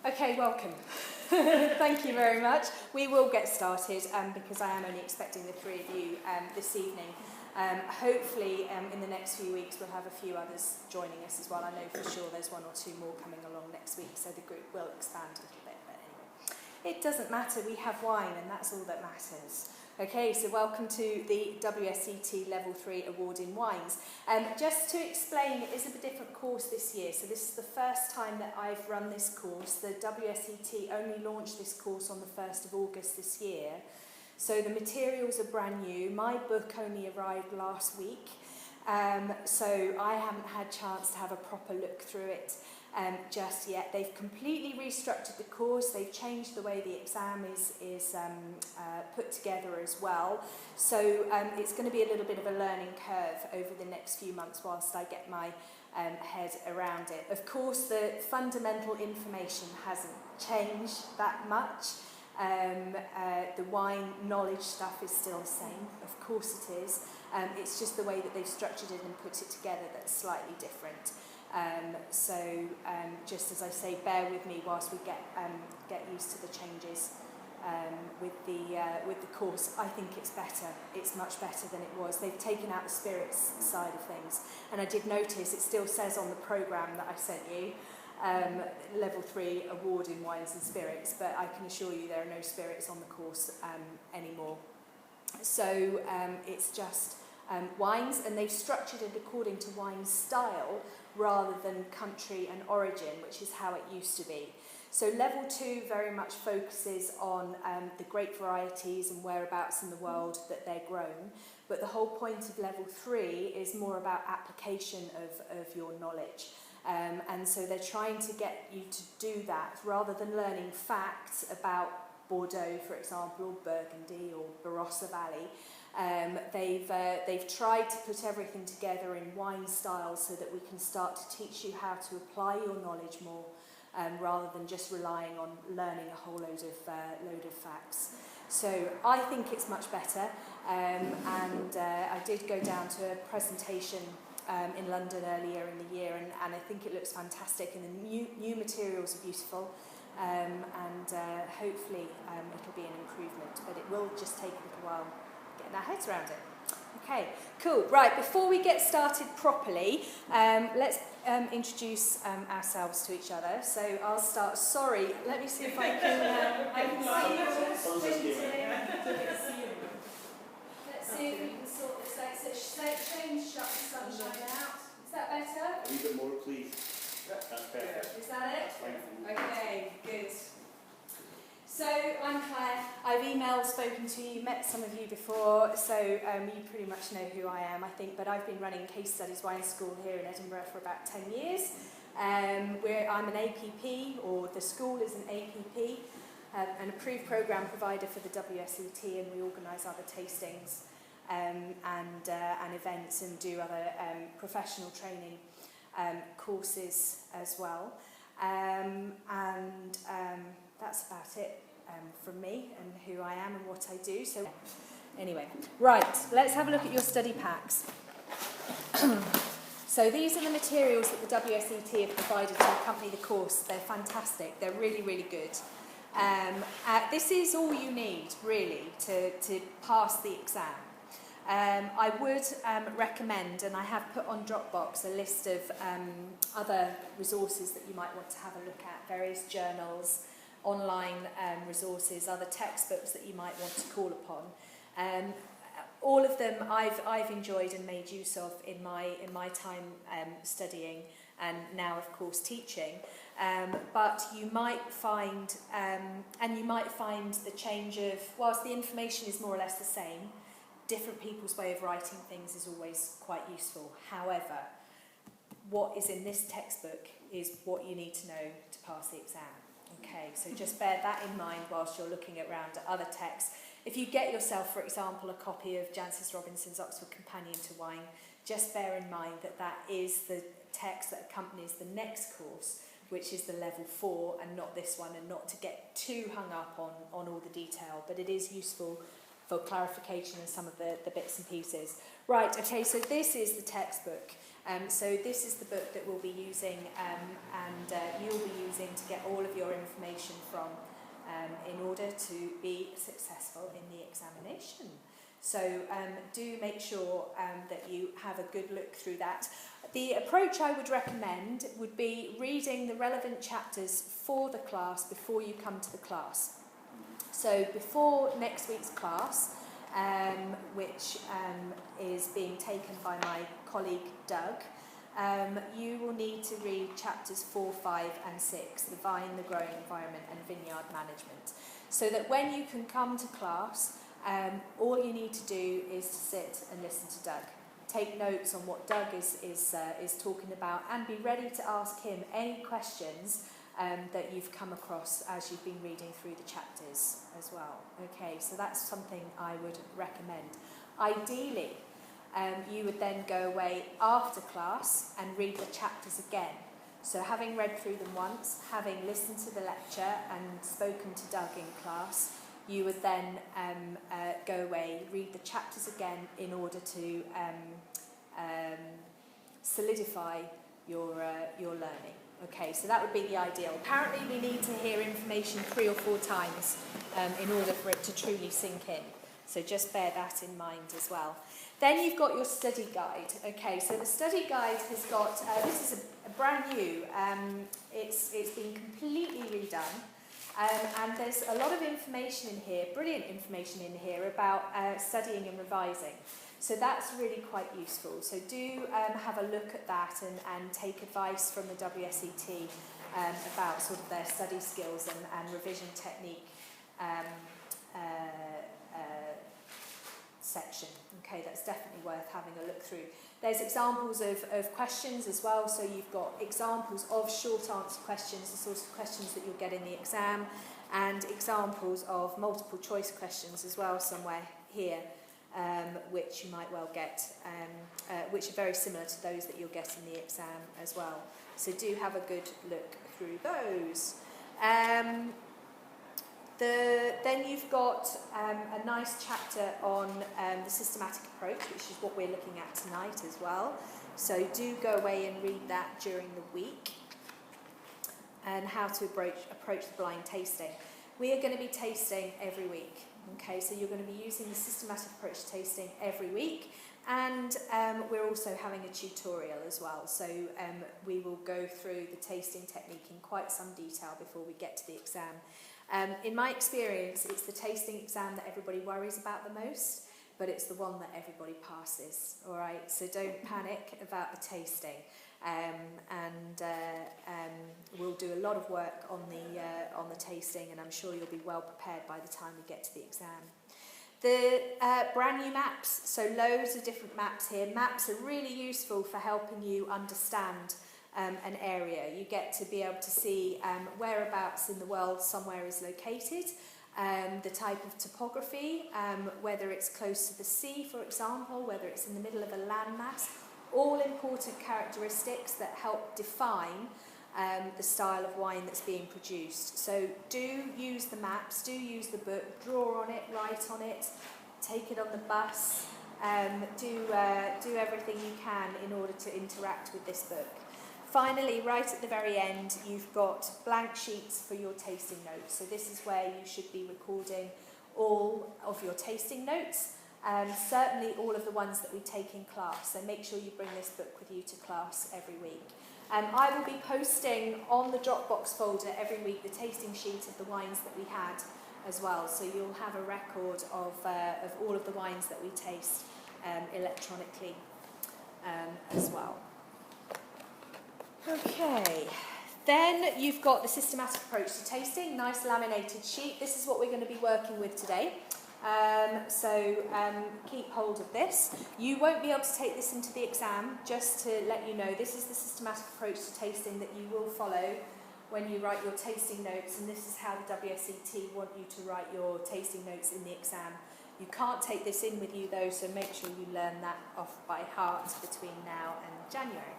Okay, welcome. Thank you very much. We will get started because I am only expecting the three of you this evening. Hopefully in the next few weeks we'll have a few others joining us as well. I know for sure there's one or two more coming along next week, so the group will expand a little bit. But anyway, it doesn't matter, we have wine and that's all that matters. Okay, so welcome to the WSET Level 3 Award in Wines. Just to explain, it is a different course this year, so this is the first time that I've run this course. The WSET only launched this course on the 1st of August this year, so the materials are brand new. My book only arrived last week, so I haven't had a chance to have a proper look through it just yet. They've completely restructured the course. They've changed the way the exam is put together as well. So it's going to be a little bit of a learning curve over the next few months whilst I get my head around it. Of course, the fundamental information hasn't changed that much. The wine knowledge stuff is still the same. Of course it is. It's just the way that they've structured it and put it together that's slightly different. Just as I say, bear with me whilst we get used to the changes with the course. I think it's better. It's much better than it was. They've taken out the spirits side of things, and I did notice it still says on the programme that I sent you, Level 3 Award in Wines and Spirits, but I can assure you there are no spirits on the course anymore. So it's just wines, and they've structured it according to wine style rather than country and origin, which is how it used to be. So level 2 very much focuses on the grape varieties and whereabouts in the world that they're grown, but the whole point of level 3 is more about application of your knowledge. And so they're trying to get you to do that rather than learning facts about Bordeaux, for example, or Burgundy or Barossa Valley. They've tried to put everything together in wine styles so that we can start to teach you how to apply your knowledge more rather than just relying on learning a whole load of facts. So I think it's much better, and I did go down to a presentation in London earlier in the year, and I think it looks fantastic, and the new materials are beautiful. Hopefully it'll be an improvement, but it will just take a little while getting our heads around it. Okay, cool. Right, before we get started properly, let's introduce ourselves to each other. So I'll start. Sorry, let me see if I can see you. Let's see if we can sort this out. So change, shut the sunshine out. Is that better? A little bit more, please. That's perfect. Is that it? Okay, good. So I'm Claire. I've spoken to you, met some of you before, so you pretty much know who I am, I think, but I've been running Case Studies Wine School here in Edinburgh for about 10 years. I'm an APP, or the school is an APP, an approved programme provider for the WSET, and we organise other tastings and events and do other professional training courses as well. That's about it from me and who I am and what I do. So anyway, right, let's have a look at your study packs. So these are the materials that the WSET have provided to accompany the course. They're fantastic. They're really, really good. This is all you need, really, to pass the exam. I would recommend, and I have put on Dropbox a list of other resources that you might want to have a look at, various journals, online resources, other textbooks that you might want to call upon. All of them I've enjoyed and made use of in my time studying and now, of course, teaching. But you might find the change of, whilst the information is more or less the same, different people's way of writing things is always quite useful. However, what is in this textbook is what you need to know to pass the exam. Okay, so just bear that in mind whilst you're looking around at other texts. If you get yourself, for example, a copy of Jancis Robinson's Oxford Companion to Wine, just bear in mind that that is the text that accompanies the next course, which is the level 4 and not this one, and not to get too hung up on all the detail, but it is useful for clarification and some of the bits and pieces. Right, okay, so this is the textbook. So this is the book that we'll be using and you'll be using tasting to get all of your information from in order to be successful in the examination. So do make sure that you have a good look through that. The approach I would recommend would be reading the relevant chapters for the class before you come to the class. So before next week's class, which is being taken by my colleague Doug, you will need to read chapters 4, 5 and 6, the vine, the growing environment and vineyard management. So that when you can come to class, all you need to do is to sit and listen to Doug. Take notes on what Doug is talking about and be ready to ask him any questions that you've come across as you've been reading through the chapters as well. Okay, so that's something I would recommend. Ideally, you would then go away after class and read the chapters again. So having read through them once, having listened to the lecture and spoken to Doug in class, you would then go away, read the chapters again in order to solidify your learning. Okay, so that would be the ideal. Apparently we need to hear information 3 or 4 times in order for it to truly sink in. So just bear that in mind as well. Then you've got your study guide. Okay, so the study guide has got, this is a brand new, it's been completely redone. And there's a lot of information in here, brilliant information in here about studying and revising. So that's really quite useful. So do have a look at that and take advice from the WSET about sort of their study skills and revision technique section. Okay, that's definitely worth having a look through. There's examples of questions as well, so you've got examples of short answer questions, the sorts of questions that you'll get in the exam, and examples of multiple choice questions as well somewhere here, which you might well get, which are very similar to those that you'll get in the exam as well. So do have a good look through those. Then you've got a nice chapter on the systematic approach, which is what we're looking at tonight as well. So do go away and read that during the week. And how to approach the blind tasting. We are going to be tasting every week. Okay, so you're going to be using the systematic approach to tasting every week. And we're also having a tutorial as well. So we will go through the tasting technique in quite some detail before we get to the exam. In my experience, it's the tasting exam that everybody worries about the most, but it's the one that everybody passes, all right? So don't panic about the tasting. We'll do a lot of work on the tasting, and I'm sure you'll be well prepared by the time we get to the exam. The brand new maps, so loads of different maps here. Maps are really useful for helping you understand an area. You get to be able to see whereabouts in the world somewhere is located, the type of topography, whether it's close to the sea, for example, whether it's in the middle of a landmass, all important characteristics that help define the style of wine that's being produced. So do use the maps, do use the book, draw on it, write on it, take it on the bus, do everything you can in order to interact with this book. Finally, right at the very end, you've got blank sheets for your tasting notes. So this is where you should be recording all of your tasting notes, certainly all of the ones that we take in class. So make sure you bring this book with you to class every week. I will be posting on the Dropbox folder every week the tasting sheet of the wines that we had as well. So you'll have a record of all of the wines that we taste electronically as well. Okay, then you've got the systematic approach to tasting, nice laminated sheet. This is what we're going to be working with today. So keep hold of this. You won't be able to take this into the exam, just to let you know. This is the systematic approach to tasting that you will follow when you write your tasting notes, and this is how the WSET want you to write your tasting notes in the exam. You can't take this in with you though, so make sure you learn that off by heart between now and January.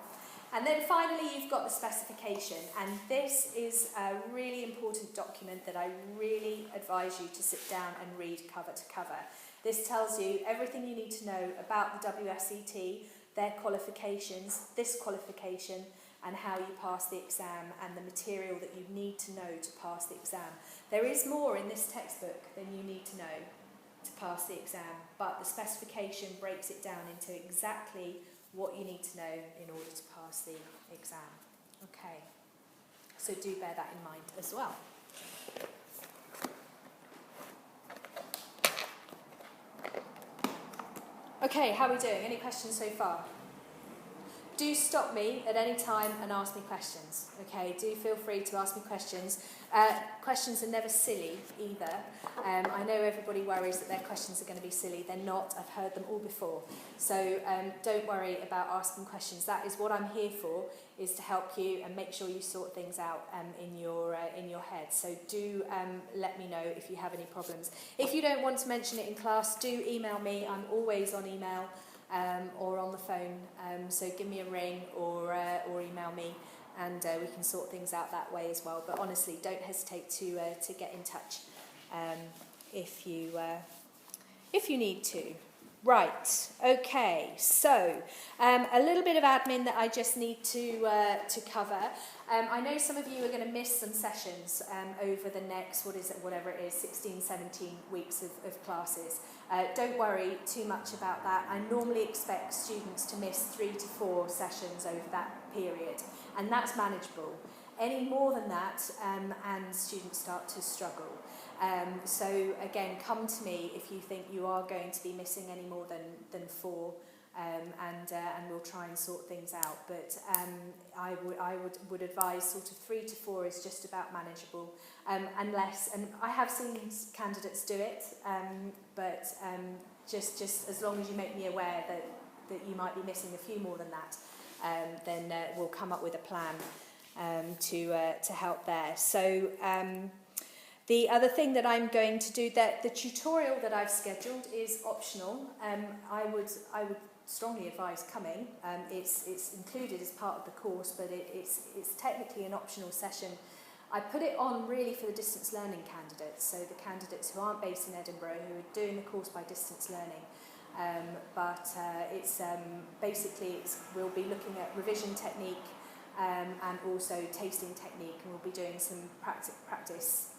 And then finally, you've got the specification, and this is a really important document that I really advise you to sit down and read cover to cover. This tells you everything you need to know about the WSET, their qualifications, this qualification, and how you pass the exam and the material that you need to know to pass the exam. There is more in this textbook than you need to know to pass the exam, but the specification breaks it down into exactly what you need to know in order to pass the exam. Okay, so do bear that in mind as well. Okay, how are we doing? Any questions so far? Do stop me at any time and ask me questions. Okay, do feel free to ask me questions. Questions are never silly either. I know everybody worries that their questions are going to be silly. They're not. I've heard them all before. So don't worry about asking questions. That is what I'm here for, is to help you and make sure you sort things out in your head. So do let me know if you have any problems. If you don't want to mention it in class, do email me. I'm always on email. Or on the phone, so give me a ring or email me, and we can sort things out that way as well. But honestly, don't hesitate to get in touch if you need to. Right. Okay. So a little bit of admin that I just need to cover. I know some of you are going to miss some sessions over the next, whatever it is, 16, 17 weeks of classes. Don't worry too much about that. I normally expect students to miss 3 to 4 sessions over that period, and that's manageable. Any more than that, and students start to struggle. So again, come to me if you think you are going to be missing any more than 4, and we'll try and sort things out. But I would advise sort of 3 to 4 is just about manageable, unless, and I have seen candidates do it, but just as long as you make me aware that you might be missing a few more than that, then we'll come up with a plan to help there. So the other thing that I'm going to do, that the tutorial that I've scheduled is optional. I would strongly advise coming. It's included as part of the course, but it's technically an optional session. I put it on really for the distance learning candidates, so the candidates who aren't based in Edinburgh, who are doing the course by distance learning. But it's basically we'll be looking at revision technique and also tasting technique, and we'll be doing some practice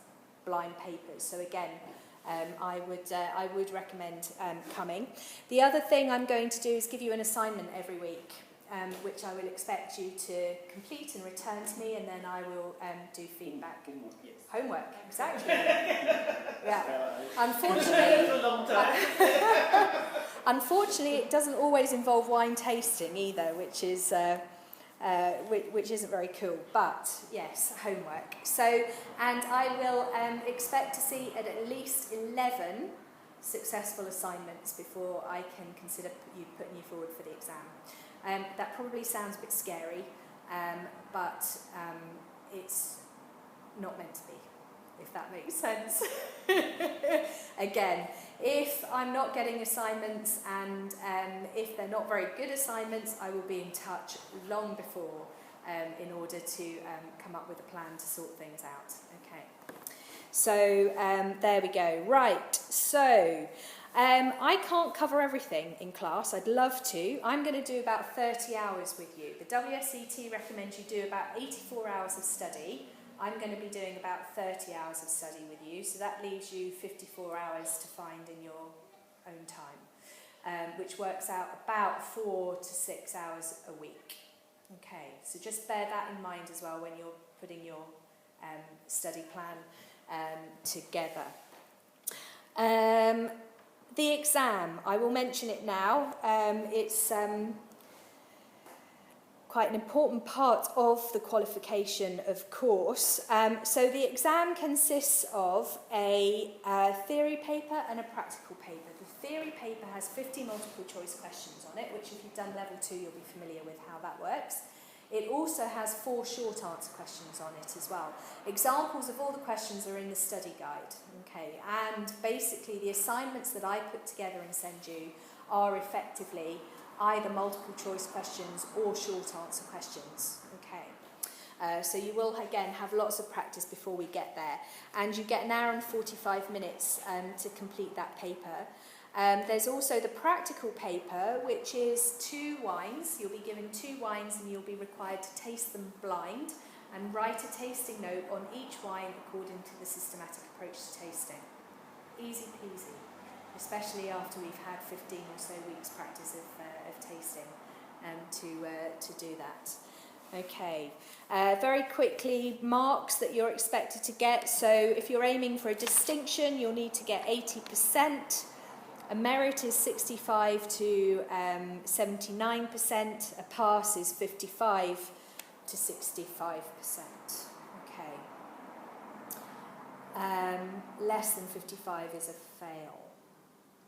blind papers. So again, I would recommend coming. The other thing I'm going to do is give you an assignment every week, which I will expect you to complete and return to me, and then I will do feedback. Homework, exactly. Yeah. Unfortunately, it doesn't always involve wine tasting either, which isn't very cool. But yes, homework. So, and I will expect to see at least 11 successful assignments before I can consider putting you forward for the exam. That probably sounds a bit scary, but it's not meant to be, if that makes sense. Again, if I'm not getting assignments and if they're not very good assignments, I will be in touch long before in order to come up with a plan to sort things out. Okay. So there we go. Right. So I can't cover everything in class. I'd love to. I'm going to do about 30 hours with you. The WSET recommends you do about 84 hours of study. I'm going to be doing about 30 hours of study with you, so that leaves you 54 hours to find in your own time, which works out about 4 to 6 hours a week. Okay, so just bear that in mind as well when you're putting your study plan together. The exam, I will mention it now. It's quite an important part of the qualification, of course. So the exam consists of a theory paper and a practical paper. The theory paper has 50 multiple choice questions on it, which if you've done level 2, you'll be familiar with how that works. It also has 4 short answer questions on it as well. Examples of all the questions are in the study guide. Okay, and basically the assignments that I put together and send you are effectively either multiple choice questions or short answer questions. Okay, so you will again have lots of practice before we get there, and you get an hour and 45 minutes to complete that paper. There's also the practical paper, which is 2 wines. You'll be given 2 wines and you'll be required to taste them blind and write a tasting note on each wine according to the systematic approach to tasting. Easy peasy, especially after we've had 15 or so weeks practice of tasting to do that. Okay, very quickly, marks that you're expected to get. So if you're aiming for a distinction, you'll need to get 80%. A merit is 65 to 79%. A pass is 55 to 65%. Okay. Less than 55 is a fail.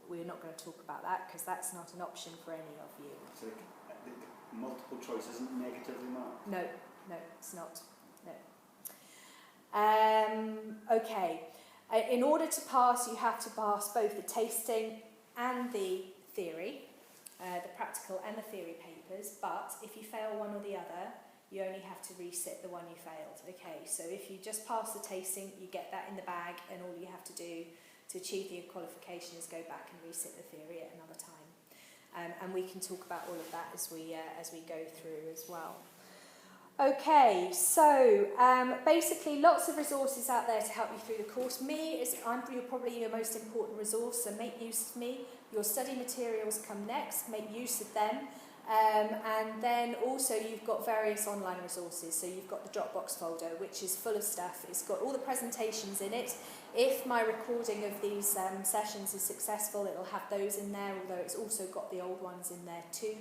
We're not going to talk about that because that's not an option for any of you. So the multiple choice isn't negatively marked? No, it's not. No. Okay. In order to pass, you have to pass both the tasting and the theory, the practical and the theory papers, but if you fail one or the other, you only have to resit the one you failed. Okay, so if you just pass the tasting, you get that in the bag, and all you have to do to achieve the qualification is go back and resit the theory at another time. And we can talk about all of that as we go through as well. Okay, so basically lots of resources out there to help you through the course. I'm probably your most important resource, so make use of me. Your study materials come next, make use of them. And then also you've got various online resources. So you've got the Dropbox folder, which is full of stuff. It's got all the presentations in it. If my recording of these sessions is successful, it'll have those in there, although it's also got the old ones in there too,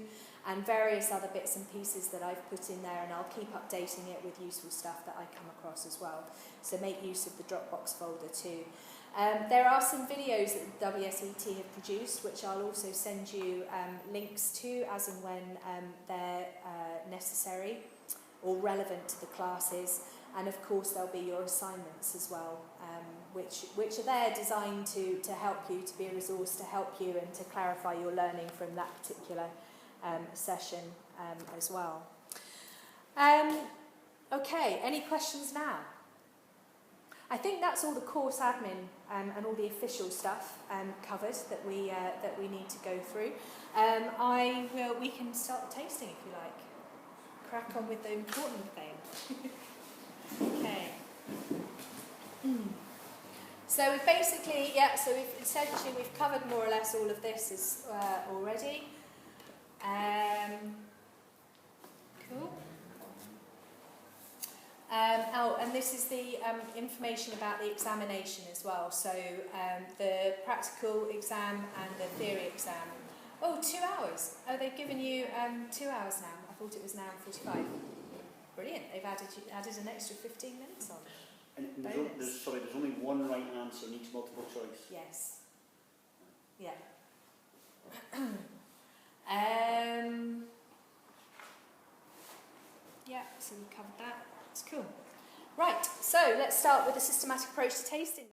and various other bits and pieces that I've put in there, and I'll keep updating it with useful stuff that I come across as well. So make use of the Dropbox folder too. There are some videos that WSET have produced, which I'll also send you links to as and when they're necessary or relevant to the classes. And of course there'll be your assignments as well, which are there designed to help you, to be a resource to help you and to clarify your learning from that particular session as well. Okay, any questions now? I think that's all the course admin and all the official stuff covered that we need to go through. We can start the tasting if you like. Crack on with the important thing. Okay. So we've basically, we've covered more or less all of this already. Cool. And this is the information about the examination as well. So the practical exam and the theory exam. Oh, 2 hours. Oh, they've given you 2 hours now. I thought it was an hour and 45. Brilliant. They've added an extra 15 minutes on. And there's only one right answer in each multiple choice. Yes. Yeah. Yeah, so we've covered that. It's cool. Right, so let's start with the systematic approach to tasting.